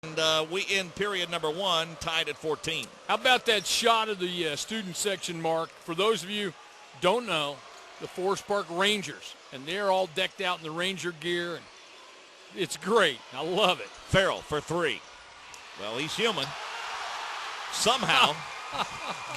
And we end period number 1 tied at 14. How about that shot of the student section, Mark? For those of you who don't know, the Forest Park Rangers, and they're all decked out in the Ranger gear, and it's great. I love it. Farrell for 3. Well, he's human. Somehow,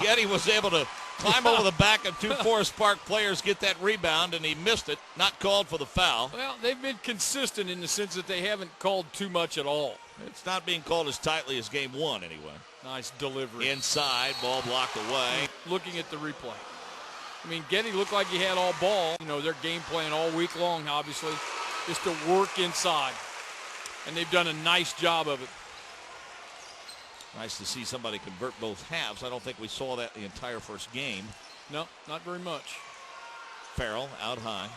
Getty was able to climb over the back of 2 Forest Park players, get that rebound, and he missed it. Not called for the foul. Well, they've been consistent in the sense that they haven't called too much at all. It's not being called as tightly as game 1 anyway. Nice delivery. Inside, ball blocked away. Looking at the replay. I mean, Getty looked like he had all ball. You know, their game plan all week long, obviously, is to work inside. And they've done a nice job of it. Nice to see somebody convert both halves. I don't think we saw that the entire first game. No, not very much. Farrell out high.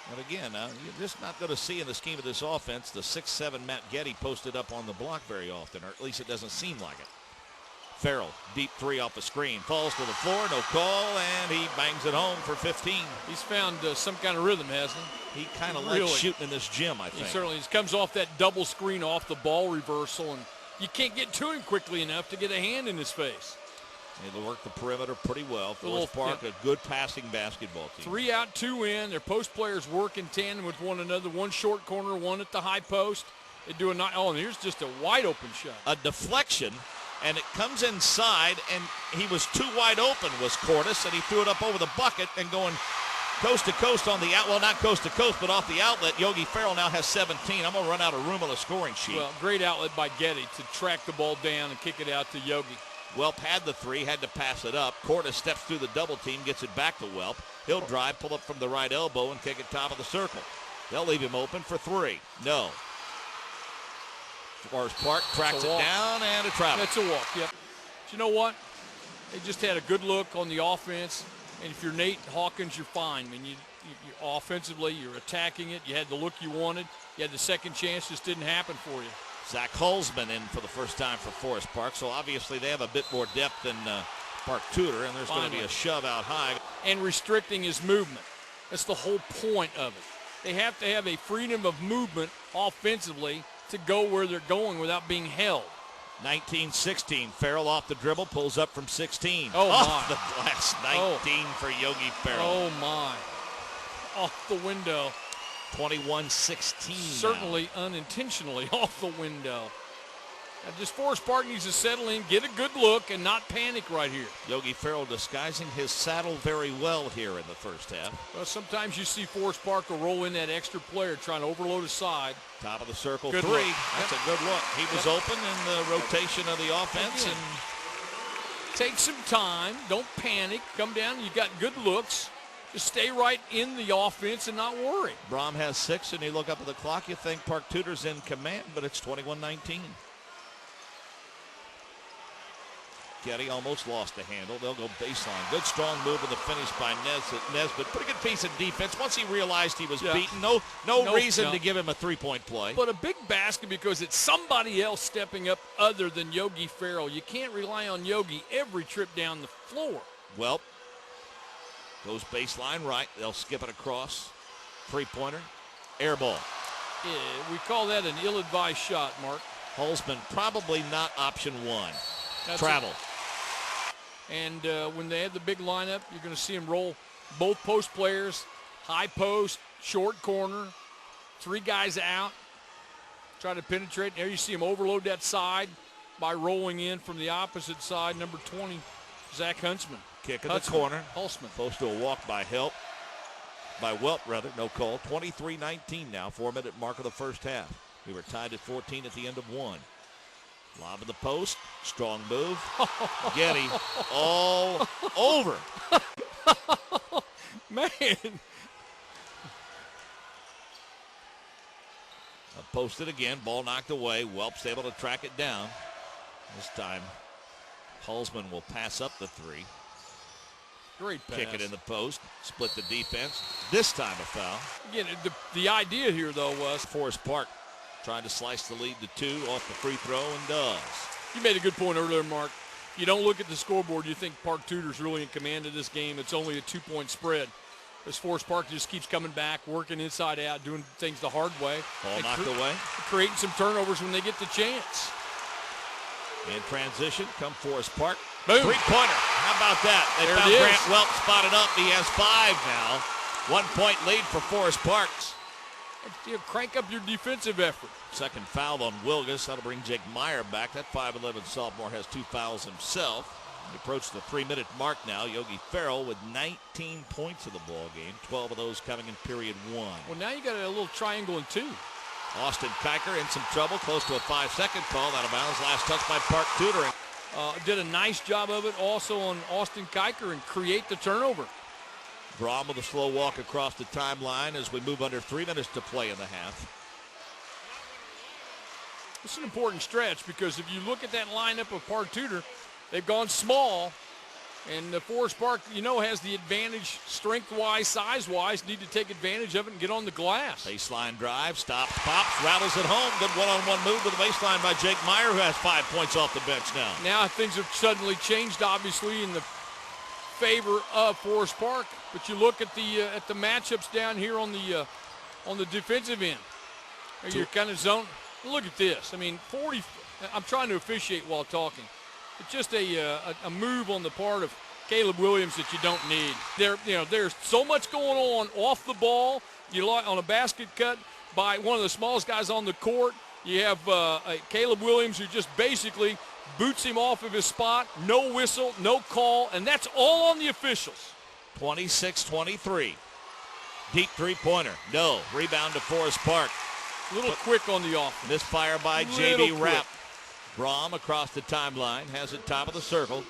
But again, you're just not going to see in the scheme of this offense the 6'7" Matt Getty posted up on the block very often, or at least it doesn't seem like it. Farrell, deep 3 off the screen, falls to the floor, no call, and he bangs it home for 15. He's found some kind of rhythm, hasn't he? He kind of likes shooting in this gym, I think. He certainly comes off that double screen off the ball reversal, and you can't get to him quickly enough to get a hand in his face. They work the perimeter pretty well. Forest Park, a good passing basketball team. 3 out, 2 in. Their post players work in tandem with one another. One short corner, one at the high post. They do and here's just a wide open shot. A deflection, and it comes inside, and he was too wide open, was Cordes, and he threw it up over the bucket and going coast to coast on the out. Well, not coast to coast, but off the outlet. Yogi Farrell now has 17. I'm going to run out of room on the scoring sheet. Well, great outlet by Getty to track the ball down and kick it out to Yogi. Welp had the 3, had to pass it up. Cordes steps through the double team, gets it back to Welp. He'll drive, pull up from the right elbow, and kick it top of the circle. They'll leave him open for 3. No. Forest Park tracks it down, and a travel. That's a walk, yep. But you know what? They just had a good look on the offense, and if you're Nate Hawkins, you're fine. I mean, you offensively, you're attacking it. You had the look you wanted. You had the second chance, just didn't happen for you. Zach Holzman in for the first time for Forest Park, so obviously they have a bit more depth than Park Tudor, and there's going to be a shove out high. And restricting his movement. That's the whole point of it. They have to have a freedom of movement offensively to go where they're going without being held. 19-16, Farrell off the dribble, pulls up from 16. Oh, off my. the glass, 19 for Yogi Farrell. Oh, my. Off the window. 21-16. Certainly unintentionally off the window. Now just Forest Park needs to settle in, get a good look, and not panic right here. Yogi Farrell disguising his saddle very well here in the first half. Well, sometimes you see Forest Park will roll in that extra player trying to overload a side. Top of the circle, good 3. Look. That's a good look. He was open in the rotation of the offense. And take some time. Don't panic. Come down. You got good looks. Just stay right in the offense and not worry. Brom has 6, and you look up at the clock, you think Park Tudor's in command, but it's 21-19. Getty almost lost the handle. They'll go baseline. Good strong move in the finish by Nesbitt. Pretty good piece of defense. Once he realized he was beaten, no reason to give him a 3-point play. But a big basket because it's somebody else stepping up other than Yogi Farrell. You can't rely on Yogi every trip down the floor. Well, goes baseline right. They'll skip it across. 3-pointer. Air ball. Yeah, we call that an ill-advised shot, Mark. Holzman probably not option 1. That's travel. And when they have the big lineup, you're going to see him roll both post players, high post, short corner, 3 guys out, try to penetrate. There you see him overload that side by rolling in from the opposite side, number 20, Zach Huntsman. Kick in the corner. Holzman. Close to a walk by Welp, no call. 23-19 now, 4-minute mark of the first half. We were tied at 14 at the end of 1. Lob in the post, strong move. Getty all over. Man. Posted again, ball knocked away. Welp's able to track it down. This time, Holzman will pass up the 3. Great pass. Kick it in the post, split the defense. This time a foul. Again, the idea here, though, was Forest Park trying to slice the lead to 2 off the free throw and does. You made a good point earlier, Mark. You don't look at the scoreboard, you think Park Tudor's really in command of this game. It's only a 2-point spread. as Forest Park just keeps coming back, working inside out, doing things the hard way. Ball knocked away. Creating some turnovers when they get the chance. In transition, come Forest Park. Boom. Three-pointer. How about that? They There found it is. Grant Welp spotted up. He has 5 now. 1-point lead for Forest Parks. Crank up your defensive effort. Second foul on Wilgus. That'll bring Jake Meyer back. That 5'11 sophomore has 2 fouls himself. We approach the 3-minute mark now. Yogi Farrell with 19 points in the ball game. 12 of those coming in period 1. Well, now you got a little triangle in 2. Austin Kiker in some trouble. Close to a 5-second call. Out of bounds. Last touch by Park Tudor. Did a nice job of it also on Austin Kiker and create the turnover. Brom with a slow walk across the timeline as we move under 3 minutes to play in the half. It's an important stretch because if you look at that lineup of Park Tudor, they've gone small, and the Forest Park, has the advantage strength-wise, size-wise, need to take advantage of it and get on the glass. Baseline drive, stops, pops, rattles it home. Good one-on-one move to the baseline by Jake Meyer, who has 5 points off the bench now. Now things have suddenly changed, obviously, in the favor of Forest Park. But you look at the matchups down here on the defensive end. You're kind of zone. Look at this. I mean, 40. I'm trying to officiate while talking. It's just a move on the part of Caleb Williams that you don't need. There's so much going on off the ball. You on a basket cut by one of the smallest guys on the court. You have Caleb Williams who just basically boots him off of his spot. No whistle, no call, and that's all on the officials. 26-23. Deep three-pointer. No. Rebound to Forest Park. A little quick on the offense. Misfire by J.B. Rapp. Brom across the timeline. Has it top of the circle.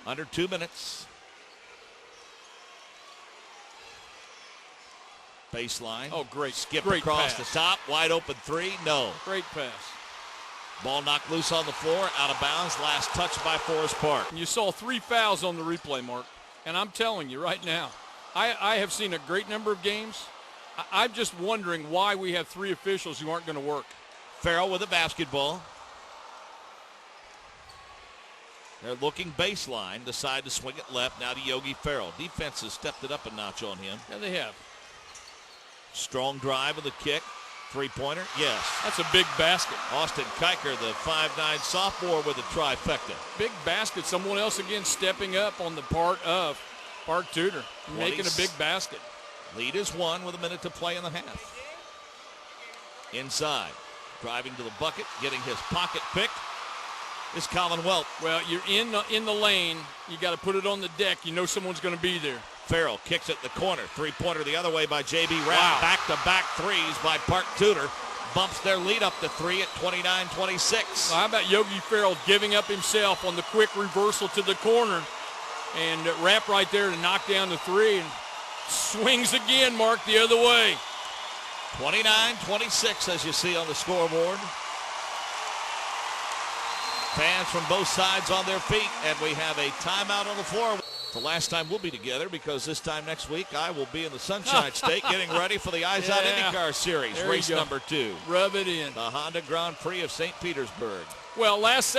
Under 2 minutes. Baseline. Oh, great. Skip great across pass. the top. Wide open 3. No. Great pass. Ball knocked loose on the floor. Out of bounds. Last touch by Forest Park. And you saw 3 fouls on the replay, Mark. And I'm telling you right now, I have seen a great number of games. I'm just wondering why we have 3 officials who aren't going to work. Farrell with a basketball. They're looking baseline. Decide to swing it left. Now to Yogi Farrell. Defense has stepped it up a notch on him. Yeah, they have. Strong drive with a kick. Three-pointer. Yes. That's a big basket. Austin Kiker, the 5'9 sophomore with a trifecta. Big basket. Someone else again stepping up on the part of Park Tudor. Making a big basket. Lead is 1 with a minute to play in the half. Inside. Driving to the bucket. Getting his pocket picked is Colin Welp. Well, you're in the lane. You got to put it on the deck. You know someone's going to be there. Farrell kicks it in the corner. Three-pointer the other way by J.B. Rapp. Wow. Back-to-back threes by Park Tudor. Bumps their lead up to 3 at 29-26. Well, how about Yogi Farrell giving up himself on the quick reversal to the corner. And Rapp right there to knock down the 3. And swings again, Mark, the other way. 29-26 as you see on the scoreboard. Fans from both sides on their feet, and we have a timeout on the floor. The last time we'll be together, because this time next week I will be in the Sunshine State getting ready for the IHSAA IndyCar Series, There race you go. number 2. Rub it in. The Honda Grand Prix of St. Petersburg. Well, last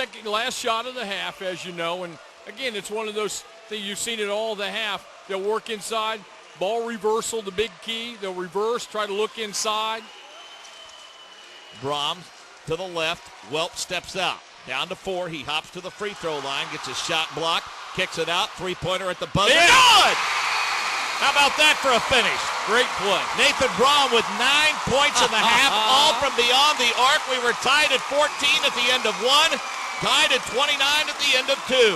shot of the half, as you know, and again, it's one of those things you've seen it all the half. They'll work inside, ball reversal, the big key. They'll reverse, try to look inside. Brom to the left. Welp steps out. Down to 4. He hops to the free throw line, gets his shot blocked, kicks it out. Three-pointer at the buzzer. Yeah. Good! How about that for a finish? Great play. Nathan Brom with 9 points in the half, all from beyond the arc. We were tied at 14 at the end of 1, tied at 29 at the end of 2.